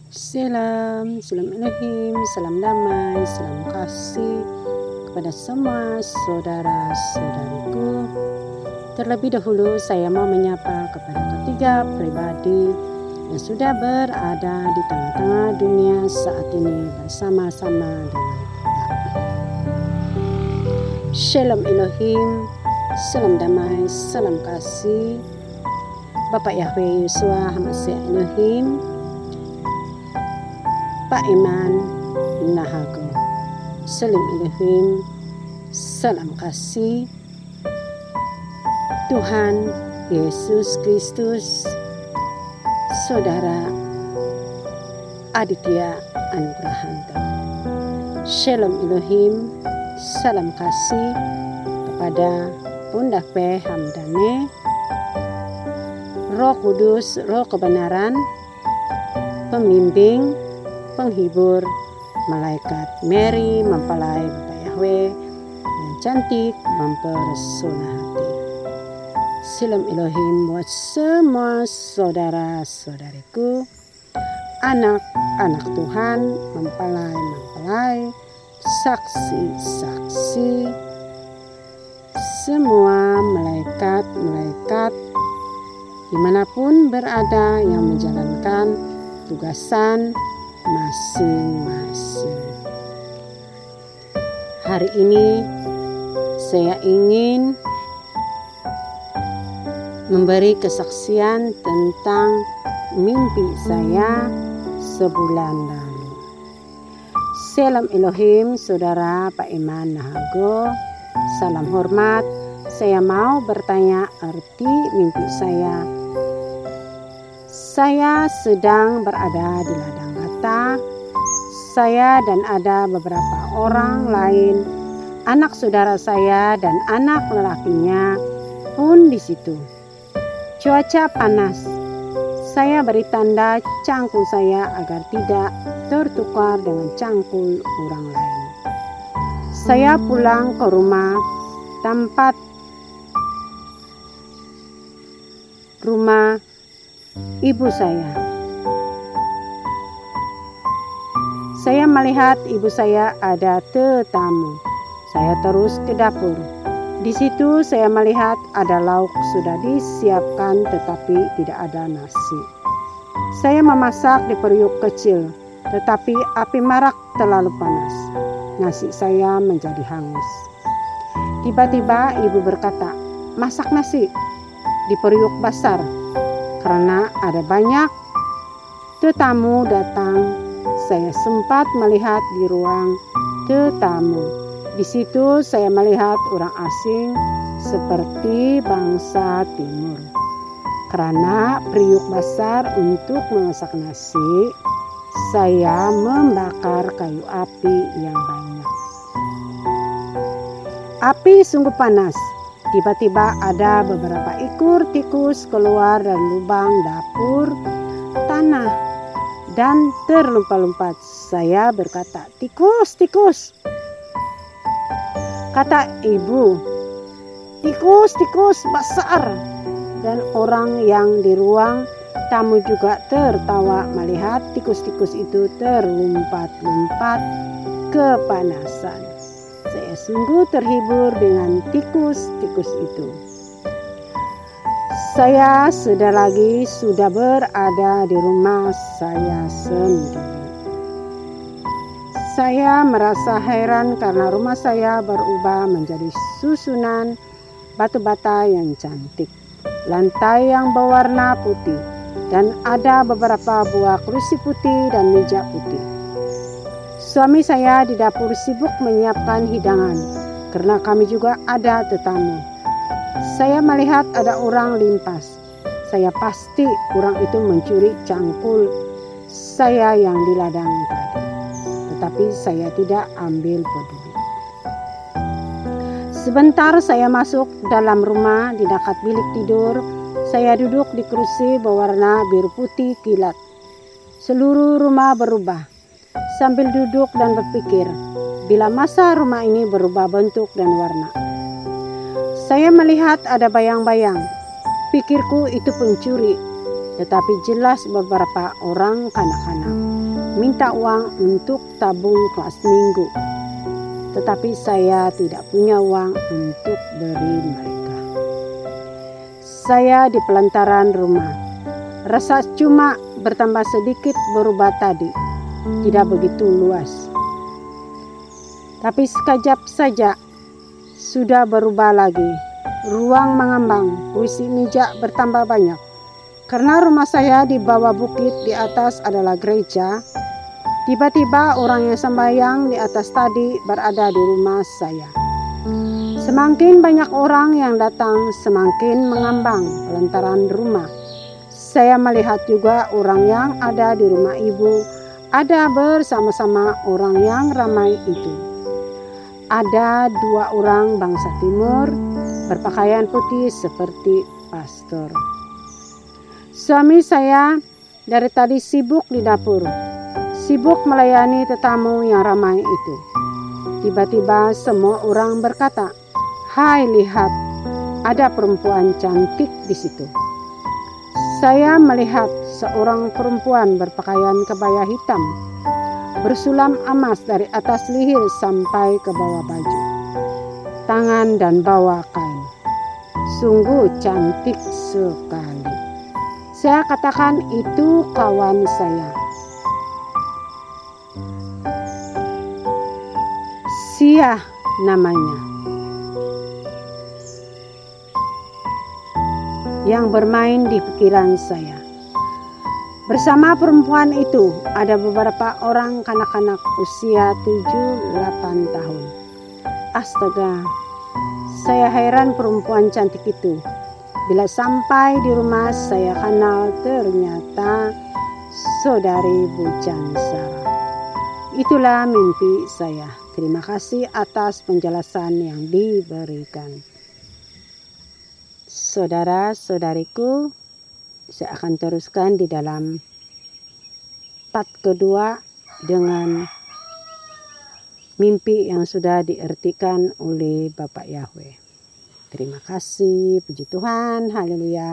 Salam, salam Elohim, salam damai, salam kasih kepada semua saudara-saudariku. Terlebih dahulu saya mau menyapa kepada ketiga pribadi yang sudah berada di tengah-tengah dunia saat ini bersama-sama dengan kita. Shalom Elohim, salam damai, salam kasih Bapak Yahweh Yeshua HaMashiach Elohim, Pak Iman Nahago. Salam Elohim, salam kasih Tuhan Yesus Kristus, Saudara Aditya Anugrahanto. Shalom Elohim, salam kasih kepada Bunda P. Hamdane, Roh Kudus, Roh kebenaran, pembimbing, penghibur, malaikat Mary, mempelai Bapak Yahweh yang cantik, mempersona hati. Salam Elohim buat semua saudara-saudariku, anak-anak Tuhan, mempelai-mempelai, saksi-saksi, semua malaikat-malaikat dimanapun berada yang menjalankan tugasan masing-masing. Hari ini saya ingin memberi kesaksian tentang mimpi saya sebulan lalu. Salam Elohim, Saudara Pak Iman Nahago. Salam hormat. Saya mau bertanya arti mimpi saya. Saya sedang berada di ladang bata. Saya dan ada beberapa orang lain, anak saudara saya dan anak lelakinya pun di situ. Cuaca panas. Saya beri tanda cangkul saya agar tidak tertukar dengan cangkul orang lain. Saya pulang ke rumah rumah ibu saya. Saya melihat ibu saya ada tetamu. Saya terus ke dapur. Di situ saya melihat ada lauk sudah disiapkan tetapi tidak ada nasi. Saya memasak di periuk kecil, tetapi api marak terlalu panas. Nasi saya menjadi hangus. Tiba-tiba ibu berkata, "Masak nasi di periuk besar." Karena ada banyak tetamu datang, saya sempat melihat di ruang tetamu. Di situ saya melihat orang asing seperti bangsa timur. Karena periuk besar untuk memasak nasi, saya membakar kayu api yang banyak. Api sungguh panas. Tiba-tiba ada beberapa ekor tikus keluar dari lubang dapur tanah dan terlompat-lompat. Saya berkata, "Tikus, tikus." Kata ibu, "Tikus besar." Dan orang yang di ruang tamu juga tertawa melihat tikus-tikus itu terlompat-lompat kepanasan. Saya sungguh terhibur dengan tikus-tikus itu. Saya sudah berada di rumah saya sendiri. Saya merasa heran karena rumah saya berubah menjadi susunan batu bata yang cantik, lantai yang berwarna putih, dan ada beberapa buah kursi putih dan meja putih. Suami saya di dapur sibuk menyiapkan hidangan karena kami juga ada tetamu. Saya melihat ada orang lintas. Saya pasti orang itu mencuri cangkul saya yang di ladang tadi. Tetapi saya tidak ambil peduli. Sebentar saya masuk dalam rumah di dekat bilik tidur. Saya duduk di kursi berwarna biru putih kilat. Seluruh rumah berubah. Sambil duduk dan berpikir, bila masa rumah ini berubah bentuk dan warna. Saya melihat ada bayang-bayang. Pikirku itu pencuri. tetapi jelas beberapa orang kanak-kanak minta uang untuk tabung kelas minggu, tetapi saya tidak punya uang untuk beri mereka. Saya di pelantaran rumah, rasa cuma bertambah sedikit berubah tadi, tidak begitu luas. Tapi sekejap saja sudah berubah lagi. Ruang mengambang, puisi mijak bertambah banyak. Karena rumah saya di bawah bukit, di atas adalah gereja. Tiba-tiba orang yang sembahyang di atas tadi berada di rumah saya. Semakin banyak orang yang datang, semakin mengambang pelantaran rumah. Saya melihat juga orang yang ada di rumah ibu, ada bersama-sama orang yang ramai itu. Ada 2 orang bangsa timur berpakaian putih seperti pastor. Suami saya dari tadi sibuk di dapur, sibuk melayani tetamu yang ramai itu. Tiba-tiba semua orang berkata, "Hai, lihat, ada perempuan cantik di situ." Saya melihat seorang perempuan berpakaian kebaya hitam, bersulam emas dari atas leher sampai ke bawah baju, tangan dan bawah kain. Sungguh cantik sekali. Saya katakan itu kawan saya. Sia namanya. Yang bermain di pikiran saya. Bersama perempuan itu ada beberapa orang kanak-kanak usia 7-8 tahun. Astaga, saya heran perempuan cantik itu. Bila sampai di rumah saya kenal ternyata saudari Bujan Sarah. Itulah mimpi saya. Terima kasih atas penjelasan yang diberikan. Saudara-saudariku, saya akan teruskan di dalam part kedua dengan mimpi yang sudah diartikan oleh Bapak Yahweh. Terima kasih, puji Tuhan, haleluya.